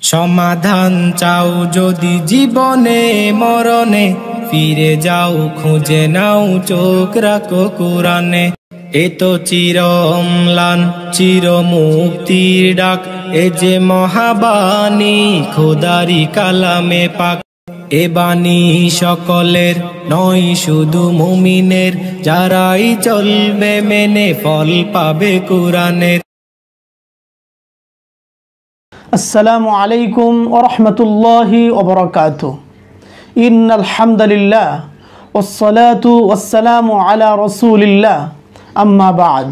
সমাধান চাও যদি জীবনে মরণে, ফিরে যাও খুঁজে নাও চোখ রাখো কোরআনে। এ তো চির অম্লান চির মুক্তির ডাক, এ যে মহাবাণী খোদারি কালামে পাক। এ বাণী সকলের নয় শুধু মুমিনের, যারাই চলবে মেনে ফল পাবে কোরআনের। আসসালামু আলাইকুম ওয়া রাহমাতুল্লাহি ওয়া বারাকাতুহু। ইন্নাল হামদুলিল্লাহ ওয়াসসালাতু ওয়াসসালামু আলা রাসূলিল্লাহ, আম্মা বা'দ।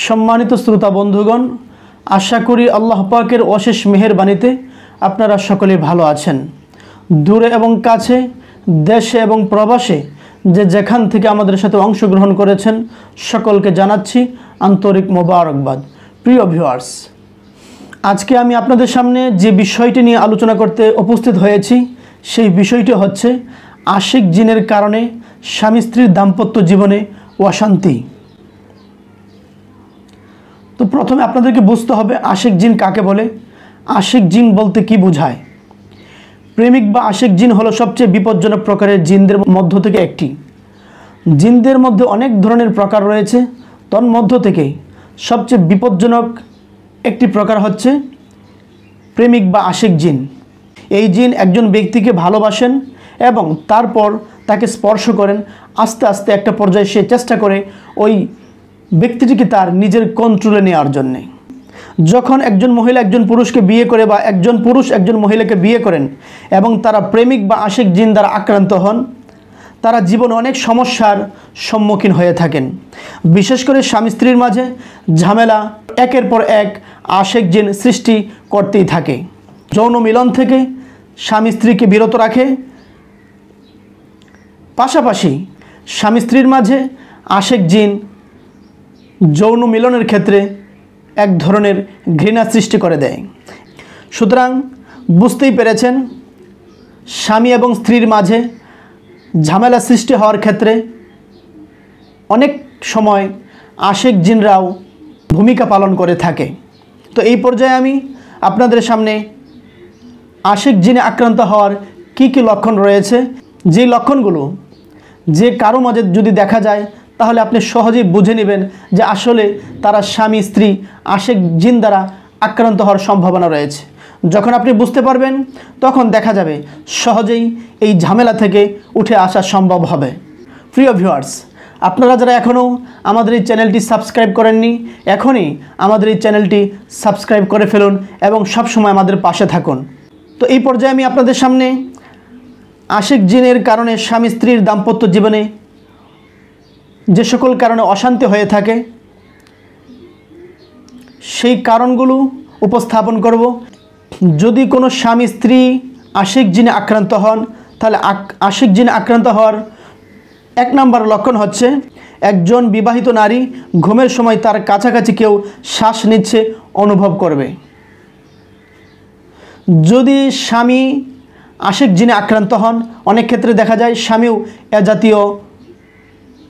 সম্মানিত শ্রোতা বন্ধুগণ, আশা করি আল্লাহ পাকের অশেষ মেহেরবানিতে আপনারা সকলে ভালো আছেন। দূরে এবং কাছে, দেশে এবং প্রবাসে যে যেখান থেকে আমাদের সাথে অংশগ্রহণ করেছেন সকলকে জানাচ্ছি আন্তরিক মোবারকবাদ। প্রিয় ভিউয়ার্স, আজকে আমি আপনাদের সামনে যে বিষয়টি নিয়ে আলোচনা করতে উপস্থিত হয়েছি সেই বিষয়টি হচ্ছে আশিক জিনের কারণে স্বামী স্ত্রীর দাম্পত্য জীবনে অশান্তি। তো প্রথমে আপনাদেরকে বুঝতে হবে আশিক জিন কাকে বলে, আশিক জিন বলতে কি বোঝায়। প্রেমিক বা আশিক জিন হলো সবচেয়ে বিপজ্জনক প্রকারের জিনদের মধ্য থেকে একটি। জিনদের মধ্যে অনেক ধরনের প্রকার রয়েছে, তন্মধ্য থেকে সবচেয়ে বিপজ্জনক একটি প্রকার হচ্ছে প্রেমিক বা আশিক জিন। এই জিন একজন ব্যক্তিকে ভালোবাসেন এবং তারপর তাকে স্পর্শ করেন। আস্তে আস্তে একটা পর্যায়ে সে চেষ্টা করে ওই ব্যক্তিটিকে তার নিজের কন্ট্রোলে নেওয়ার জন্যে। যখন একজন মহিলা একজন পুরুষকে বিয়ে করে বা একজন পুরুষ একজন মহিলাকে বিয়ে করেন এবং তারা প্রেমিক বা আশিক জিন দ্বারা আক্রান্ত হন, তারা জীবনে অনেক সমস্যার সম্মুখীন হয়ে থাকেন। বিশেষ করে স্বামী স্ত্রীর মাঝে ঝামেলা একের পর এক আশিক জিন সৃষ্টি করতেই থাকে। যৌন মিলন থেকে স্বামী স্ত্রীকে বিরত রাখে, পাশাপাশি স্বামী স্ত্রীর মাঝে আশিক জিন যৌন মিলনের ক্ষেত্রে এক ধরনের ঘৃণা সৃষ্টি করে দেয়। সুতরাং বুঝতেই পেরেছেন, স্বামী এবং স্ত্রীর মাঝে ঝামেলা সৃষ্টি হওয়ার ক্ষেত্রে অনেক সময় আশিক জিনরাও ভূমিকা পালন করে থাকে। তো এই পর্যায়ে আমি আপনাদের সামনে আশিক জিনে আক্রান্ত হওয়ার কি কি লক্ষণ রয়েছে, যে লক্ষণগুলো যে কারো মাঝে যদি দেখা যায় তাহলে আপনি সহজেই বুঝে নেবেন যে আসলে তারা স্বামী স্ত্রী আশিক জিন দ্বারা আক্রান্ত হওয়ার সম্ভাবনা রয়েছে। যখন আপনি বুঝতে পারবেন তখন দেখা যাবে সহজেই এই ঝামেলা থেকে উঠে আসা সম্ভব হবে। প্রিয় ভিউয়ার্স, আপনারা যারা এখনও আমাদের এই চ্যানেলটি সাবস্ক্রাইব করেননি, এখনই আমাদের এই চ্যানেলটি সাবস্ক্রাইব করে ফেলুন এবং সবসময় আমাদের পাশে থাকুন। তো এই পর্যায়ে আমি আপনাদের সামনে আশিক জিনের কারণে স্বামী স্ত্রীর দাম্পত্য জীবনে যে সকল কারণে অশান্তি হয়ে থাকে সেই কারণগুলো উপস্থাপন করব। যদি কোনো স্বামী স্ত্রী আশিক জিনে আক্রান্ত হন তাহলে আশিক জিনে আক্রান্ত হওয়ার এক নম্বর লক্ষণ হচ্ছে একজন বিবাহিত নারী ঘুমের সময় তার কাছাকাছি কেউ শ্বাস নিচ্ছে অনুভব করবে। যদি স্বামী আশিক জিনে আক্রান্ত হন, অনেক ক্ষেত্রে দেখা যায় স্বামীও এ জাতীয়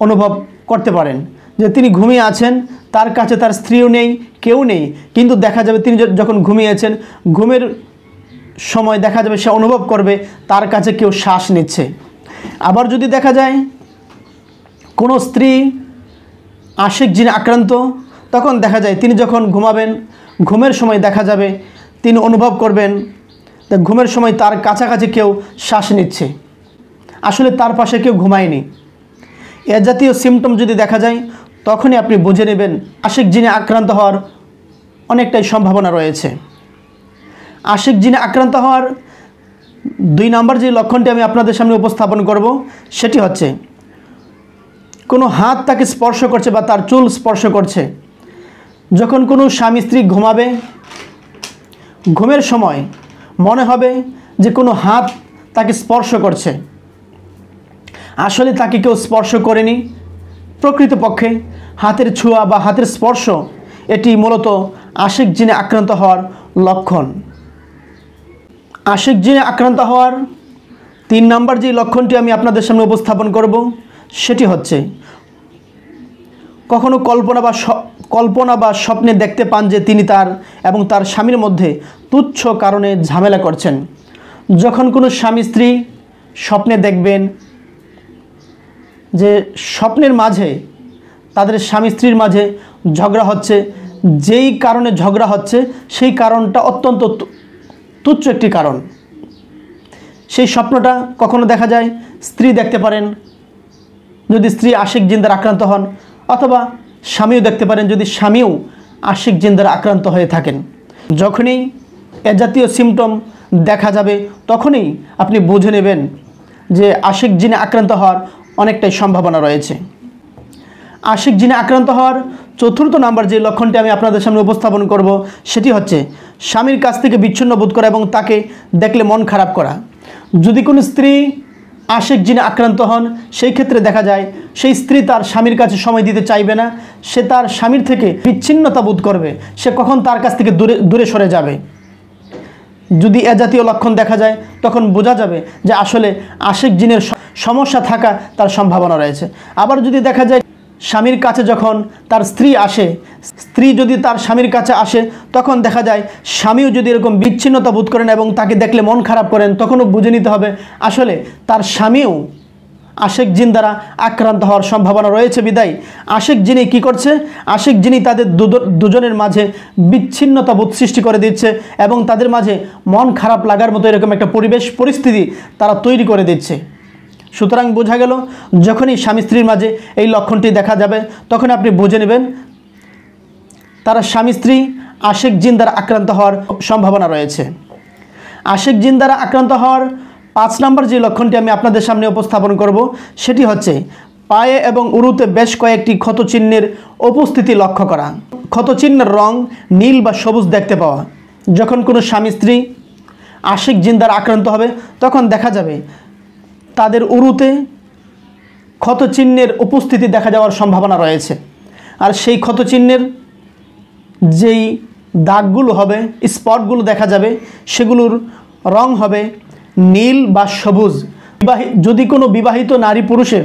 অনুভব করতে পারেন যে তিনি ঘুমিয়ে আছেন, তার কাছে তার স্ত্রীও নেই, কেউ নেই, কিন্তু দেখা যাবে তিনি যখন ঘুমিয়েছেন ঘুমের সময় দেখা যাবে সে অনুভব করবে তার কাছে কেউ শ্বাস নিচ্ছে। আবার যদি দেখা যায় কোনো স্ত্রী আশিক জিনে আক্রান্ত, তখন দেখা যায় তিনি যখন ঘুমাবেন ঘুমের সময় দেখা যাবে তিনি অনুভব করবেন ঘুমের সময় তার কাছাকাছি কেউ শ্বাস নিচ্ছে, আসলে তার পাশে কেউ ঘুমায়নি। এ জাতীয় সিমটম যদি দেখা যায় তখনই আপনি বুঝে নেবেন আশিক জিনে আক্রান্ত হওয়ার অনেকটাই সম্ভাবনা রয়েছে। আশিক জিনে আক্রান্ত হওয়ার দুই নম্বর যে লক্ষণটি আমি আপনাদের সামনে উপস্থাপন করব সেটি হচ্ছে কোনো হাত তাকে স্পর্শ করছে বা তার চুল স্পর্শ করছে। যখন কোনো স্বামী স্ত্রী ঘুমাবে, ঘুমের সময় মনে হবে যে কোনো হাত তাকে স্পর্শ করছে, আসলে তাকে কেউ স্পর্শ করেনি। প্রকৃতপক্ষে হাতের ছোঁয়া বা হাতের স্পর্শ এটি মূলত আশিক জিনে আক্রান্ত হওয়ার লক্ষণ। আশিক জিনে আক্রান্ত হওয়ার 3 নম্বর যে লক্ষণটি আমি আপনাদের সামনে উপস্থাপন করব সেটি হচ্ছে কখনো কল্পনা বা স্বপ্নে দেখতে পান যে তিনি তার এবং তার স্বামীর মধ্যে তুচ্ছ কারণে ঝামেলা করছেন। যখন কোনো স্বামী স্ত্রী স্বপ্নে দেখবেন যে স্বপ্নের মাঝে তাদের স্বামী স্ত্রীর মাঝে ঝগড়া হচ্ছে, যেই কারণে ঝগড়া হচ্ছে সেই কারণটা অত্যন্ত তুচ্ছ একটি কারণ, সেই স্বপ্নটা কখনো দেখা যায় স্ত্রী দেখতে পারেন যদি স্ত্রী আশিক জিন দ্বারা আক্রান্ত হন, অথবা স্বামীও দেখতে পারেন যদি স্বামীও আশিক জিন দ্বারা আক্রান্ত হয়ে থাকেন। যখনই এ জাতীয় সিমটম দেখা যাবে তখনই আপনি বুঝে নেবেন যে আশিক জিনে আক্রান্ত হওয়ার অনেকটাই সম্ভাবনা রয়েছে। আশিক জিনে আক্রান্ত হওয়ার 4র্থ নাম্বার যে লক্ষণটি আমি আপনাদের সামনে উপস্থাপন করব সেটি হচ্ছে স্বামীর কাছ থেকে বিচ্ছিন্ন বোধ করা এবং তাকে দেখলে মন খারাপ করা। যদি কোনো স্ত্রী আশিক জিনে আক্রান্ত হন সেই ক্ষেত্রে দেখা যায় সেই স্ত্রী তার স্বামীর কাছে সময় দিতে চাইবে না, সে তার স্বামীর থেকে বিচ্ছিন্নতা বোধ করবে, সে কখন তার কাছ থেকে দূরে সরে যাবে। যদি এ জাতীয় লক্ষণ দেখা যায় তখন বোঝা যাবে যে আসলে আশিক জিনের সমস্যা থাকা তার সম্ভাবনা রয়েছে। আবার যদি দেখা যায় স্বামীর কাছে যখন তার স্ত্রী আসে, স্ত্রী যদি তার স্বামীর কাছে আসে তখন দেখা যায় স্বামীও যদি এরকম বিচ্ছিন্নতা বোধ করেন এবং তাকে দেখলে মন খারাপ করেন, তখনও বুঝে নিতে হবে আসলে তার স্বামীও আশিক জিন দ্বারা আক্রান্ত হওয়ার সম্ভাবনা রয়েছে। বিদায় আশিক জিনি কী করছে, আশিক জিনি তাদের দুজনের মাঝে বিচ্ছিন্নতা বোধ সৃষ্টি করে দিচ্ছে এবং তাদের মাঝে মন খারাপ লাগার মতো এরকম একটা পরিস্থিতি তারা তৈরি করে দিচ্ছে। সুতরাং বোঝা গেল যখনই স্বামী স্ত্রীর মাঝে এই লক্ষণটি দেখা যাবে তখন আপনি বুঝে নেবেন তারা স্বামী স্ত্রী আশিক জিন দ্বারা আক্রান্ত হওয়ার সম্ভাবনা রয়েছে। আশিক জিন দ্বারা আক্রান্ত হওয়ার 5 নম্বর যে লক্ষণটি আমি আপনাদের সামনে উপস্থাপন করব সেটি হচ্ছে পায়ে এবং উরুতে বেশ কয়েকটি ক্ষতচিহ্নের উপস্থিতি লক্ষ্য করা। ক্ষতচিহ্নের রং নীল বা সবুজ দেখতে পাওয়া। যখন কোনো স্বামী স্ত্রী আশিক জিন দ্বারা আক্রান্ত হবে তখন দেখা যাবে তাদের উরুতে ক্ষতচিহ্নের উপস্থিতি দেখা যাওয়ার সম্ভাবনা রয়েছে। আর সেই ক্ষতচিহ্নের যেই দাগগুলো হবে, স্পটগুলো দেখা যাবে, সেগুলোর রং হবে নীল বা সবুজ। যদি কোনো বিবাহিত নারী পুরুষের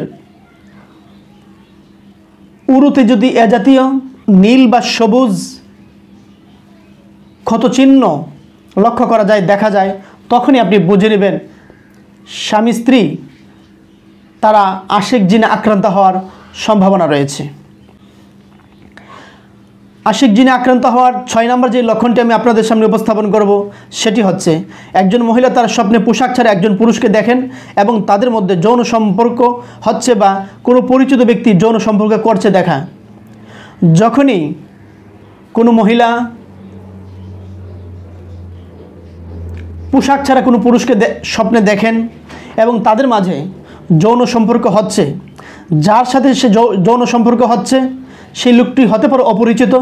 উরুতে যদি এ জাতীয় নীল বা সবুজ ক্ষতচিহ্ন লক্ষ্য করা যায়, দেখা যায়, তখনই আপনি বুঝে নেবেন স্বামী স্ত্রী তারা আশিক জিনে আক্রান্ত হওয়ার সম্ভাবনা রয়েছে। আশিক জিনে আক্রান্ত হওয়ার 6 নম্বর যে লক্ষণটি আমি আপনাদের সামনে উপস্থাপন করব সেটি হচ্ছে একজন মহিলা তার স্বপ্নে পোশাক ছাড়া একজন পুরুষকে দেখেন এবং তাদের মধ্যে যৌন সম্পর্ক হচ্ছে বা কোনো পরিচিত ব্যক্তি যৌন সম্পর্ক করছে দেখা। যখনই কোনো মহিলা পোশাক ছাড়া কোনো পুরুষকে স্বপ্নে দেখেন এবং তাদের মাঝে যৌন সম্পর্ক হচ্ছে, যার সাথে সে যৌন সম্পর্ক হচ্ছে সেই লোকটি হতে পারে অপরিচিত,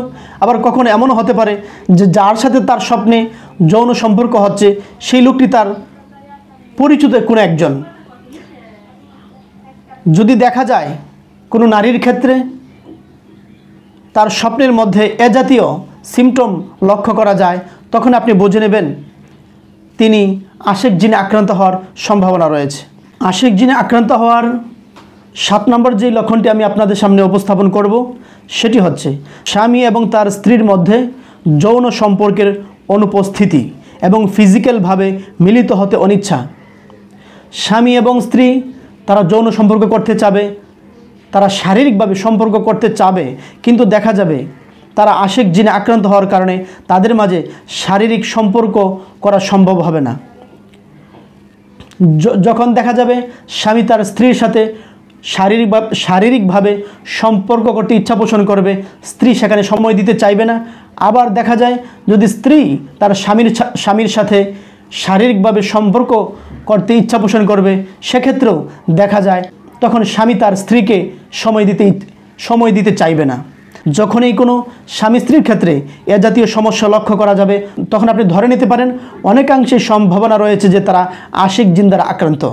আবার কখনো এমনও হতে পারে যে যার সাথে তার স্বপ্নে যৌন সম্পর্ক হচ্ছে সেই লোকটি তার পরিচিত কোনো একজন। যদি দেখা যায় কোনো নারীর ক্ষেত্রে তার স্বপ্নের মধ্যে এ জাতীয় সিমটম লক্ষ্য করা যায় তখন আপনি বুঝে নেবেন তিনি আশিক জিনে আক্রান্ত হওয়ার সম্ভাবনা রয়েছে। আশিক জিনে আক্রান্ত হওয়ার 7 নম্বর যে লক্ষণটি আমি আপনাদের সামনে উপস্থাপন করব সেটি হচ্ছে স্বামী এবং তার স্ত্রীর মধ্যে যৌন সম্পর্কের অনুপস্থিতি এবং ফিজিক্যালভাবে মিলিত হতে অনিচ্ছা। স্বামী এবং স্ত্রী তারা যৌন সম্পর্ক করতে চাবে, তারা শারীরিকভাবে সম্পর্ক করতে চাবে, কিন্তু দেখা যাবে তারা আশিক জিনে আক্রান্ত হওয়ার কারণে তাদের মাঝে শারীরিক সম্পর্ক করা সম্ভব হবে না। যখন দেখা যাবে স্বামী তার স্ত্রীর সাথে শারীরিকভাবে সম্পর্ক করতে ইচ্ছা পোষণ করবে, স্ত্রী সেখানে সময় দিতে চাইবে না। আবার দেখা যায় যদি স্ত্রী তার স্বামীর সাথে শারীরিকভাবে সম্পর্ক করতে ইচ্ছা পোষণ করবে, সেক্ষেত্রেও দেখা যায় তখন স্বামী তার স্ত্রীকে সময় দিতে চাইবে না। যখনই কোনো স্বামী স্ত্রীর ক্ষেত্রে এ জাতীয় সমস্যা লক্ষ্য করা যাবে তখন আপনি ধরে নিতে পারেন অনেকাংশে সম্ভাবনা রয়েছে যে তারা আশিক জিন দ্বারা আক্রান্ত।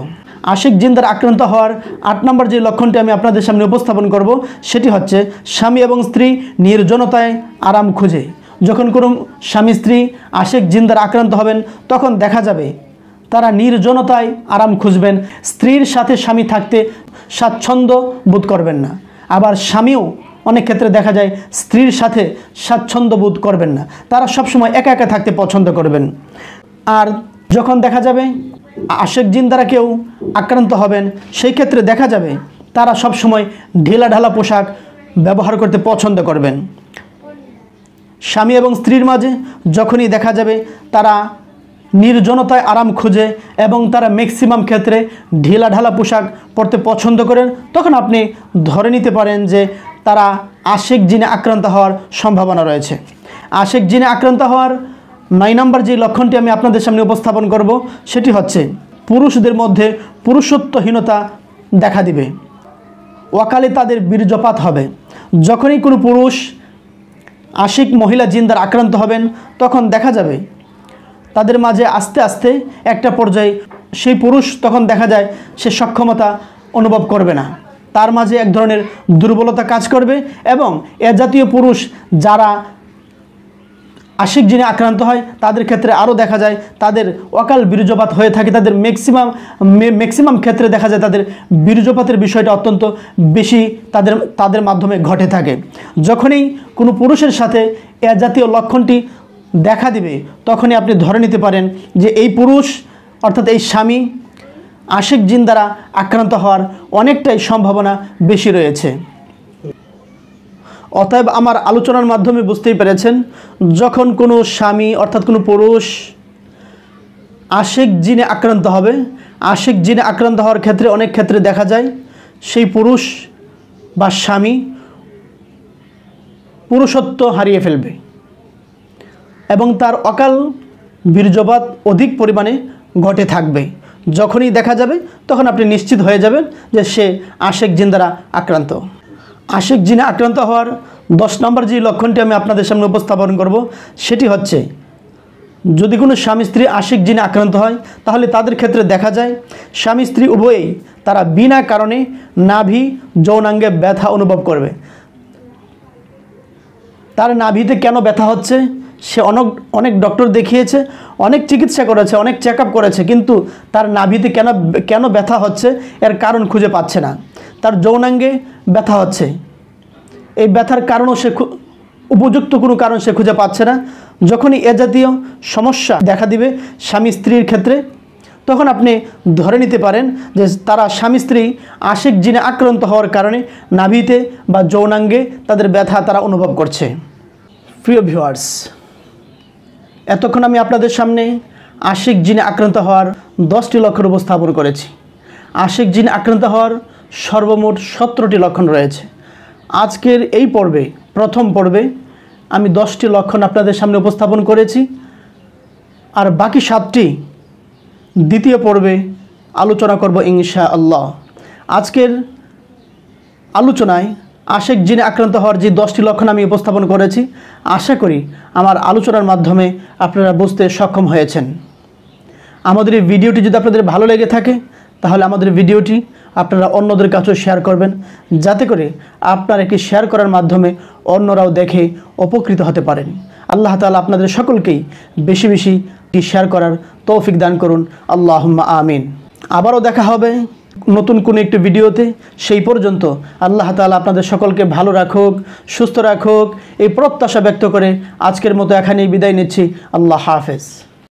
আশিক জিন দ্বারা আক্রান্ত হওয়ার 8 নম্বর যে লক্ষণটি আমি আপনাদের সামনে উপস্থাপন করব সেটি হচ্ছে স্বামী এবং স্ত্রী নির্জনতায় আরাম খুঁজে। যখন কোনো স্বামী স্ত্রী আশিক জিন দ্বারা আক্রান্ত হবেন তখন দেখা যাবে তারা নির্জনতায় আরাম খুঁজবেন, স্ত্রীর সাথে স্বামী থাকতে স্বাচ্ছন্দ্য বোধ করবেন না। আবার স্বামীও অনেক ক্ষেত্রে দেখা যায় স্ত্রীর সাথে স্বাচ্ছন্দ্য বোধ করবেন না, তারা সবসময় একা একা থাকতে পছন্দ করবেন। আর যখন দেখা যাবে আশেক জিন দ্বারা কেউ আক্রান্ত হবেন, সেই ক্ষেত্রে দেখা যাবে তারা সবসময় ঢিলাঢালা পোশাক ব্যবহার করতে পছন্দ করবেন। স্বামী এবং স্ত্রীর মাঝে যখনই দেখা যাবে তারা নির্জনতায় আরাম খুঁজে এবং তারা ম্যাক্সিমাম ক্ষেত্রে ঢিলাঢালা পোশাক পরতে পছন্দ করেন, তখন আপনি ধরে নিতে পারেন যে তারা আশেক জিনে আক্রান্ত হওয়ার সম্ভাবনা রয়েছে। আশেক জিনে আক্রান্ত হওয়ার 9 নম্বর যে লক্ষণটি আমি আপনাদের সামনে উপস্থাপন করব, সেটি হচ্ছে পুরুষদের মধ্যে পুরুষত্বহীনতা দেখা দিবে, অকালে তাদের বীর্যপাত হবে। যখনই কোনো পুরুষ আশিক মহিলা জিন দ্বারা আক্রান্ত হবেন, তখন দেখা যাবে তাদের মাঝে আস্তে আস্তে একটা পর্যায়ে সেই পুরুষ তখন দেখা যায় সে সক্ষমতা অনুভব করবে না, তার মাঝে এক ধরনের দুর্বলতা কাজ করবে। এবং এ জাতীয় পুরুষ যারা আশিক জিনে আক্রান্ত হয় তাদের ক্ষেত্রে আরও দেখা যায় তাদের অকাল বীর্যপাত হয়ে থাকে, তাদের ম্যাক্সিমাম ক্ষেত্রে দেখা যায় তাদের বীর্যপাতের বিষয়টা অত্যন্ত বেশি তাদের মাধ্যমে ঘটে থাকে। যখনই কোনো পুরুষের সাথে এ জাতীয় লক্ষণটি দেখা দিবে, তখনই আপনি ধরে নিতে পারেন যে এই পুরুষ অর্থাৎ এই স্বামী আশিক জিন দ্বারা আক্রান্ত হওয়ার অনেকটাই সম্ভাবনা বেশি রয়েছে। অতএব আমার আলোচনার মাধ্যমে বুঝতেই পেরেছেন, যখন কোনো স্বামী অর্থাৎ কোনো পুরুষ আশিক জিনে আক্রান্ত হবে, আশিক জিনে আক্রান্ত হওয়ার ক্ষেত্রে অনেক ক্ষেত্রে দেখা যায় সেই পুরুষ বা স্বামী পুরুষত্ব হারিয়ে ফেলবে এবং তার অকাল বীর্যপাত অধিক পরিমাণে ঘটে থাকবে। যখনই দেখা যাবে তখন আপনি নিশ্চিত হয়ে যাবেন যে সে আশিক জিন দ্বারা আক্রান্ত। আশিক জিনে আক্রান্ত হওয়ার 10 নম্বর যে লক্ষণটি আমি আপনাদের সামনে উপস্থাপন করব, সেটি হচ্ছে যদি কোনো স্বামী স্ত্রী আশিক জিনে আক্রান্ত হয়, তাহলে তাদের ক্ষেত্রে দেখা যায় স্বামী স্ত্রী উভয়েই তারা বিনা কারণে নাভি যৌনাঙ্গে ব্যথা অনুভব করবে। তার নাভিতে কেন ব্যথা হচ্ছে, সে অনেক ডক্টর দেখিয়েছে, অনেক চিকিৎসা করেছে, অনেক চেক আপ করেছে, কিন্তু তার নাভিতে কেন ব্যথা হচ্ছে এর কারণ খুঁজে পাচ্ছে না। তার যৌনাঙ্গে ব্যথা হচ্ছে, এই ব্যথার কারণও সে উপযুক্ত কোনো কারণ সে খুঁজে পাচ্ছে না। যখনই এ জাতীয় সমস্যা দেখা দিবে স্বামী স্ত্রীর ক্ষেত্রে, তখন আপনি ধরে নিতে পারেন যে তারা স্বামী স্ত্রী আশিক জিনে আক্রান্ত হওয়ার কারণে নাভিতে বা যৌনাঙ্গে তাদের ব্যথা তারা অনুভব করছে। প্রিয় ভিউয়ার্স, এতক্ষণ আমি আপনাদের সামনে আশিক জিনে আক্রান্ত হওয়ার 10টি লক্ষণ উপস্থাপন করেছি। আশিক জিনে আক্রান্ত হওয়ার সর্বমোট 17টি লক্ষণ রয়েছে। আজকের এই পর্বে, প্রথম পর্বে আমি 10টি লক্ষণ আপনাদের সামনে উপস্থাপন করেছি, আর বাকি 7টি দ্বিতীয় পর্বে আলোচনা করব ইনশাআল্লাহ। আজকের আলোচনায় আশিক জিনে আক্রান্ত হওয়ার যে 10টি লক্ষণ আমি উপস্থাপন করেছি, আশা করি আমার আলোচনার মাধ্যমে আপনারা বুঝতে সক্ষম হয়েছেন। আমাদের এই ভিডিওটি যদি আপনাদের ভালো লেগে থাকে, তাহলে আমাদের ভিডিওটি আপনারা অন্যদের কাছেও শেয়ার করবেন, যাতে করে আপনার একটি শেয়ার করার মাধ্যমে অন্যরাও দেখে উপকৃত হতে পারেন। আল্লাহ তাআলা আপনাদের সকলকেই বেশি বেশি শেয়ার করার তৌফিক দান করুন, আল্লাহুম্মা আমিন। আবারও দেখা হবে নতুন কোনো একটি ভিডিওতে। সেই পর্যন্ত আল্লাহ তাআলা আপনাদের সকলকে ভালো রাখুক, সুস্থ রাখুক, এই প্রত্যাশা ব্যক্ত করে আজকের মতো এখানেই বিদায় নিচ্ছি। আল্লাহ হাফেজ।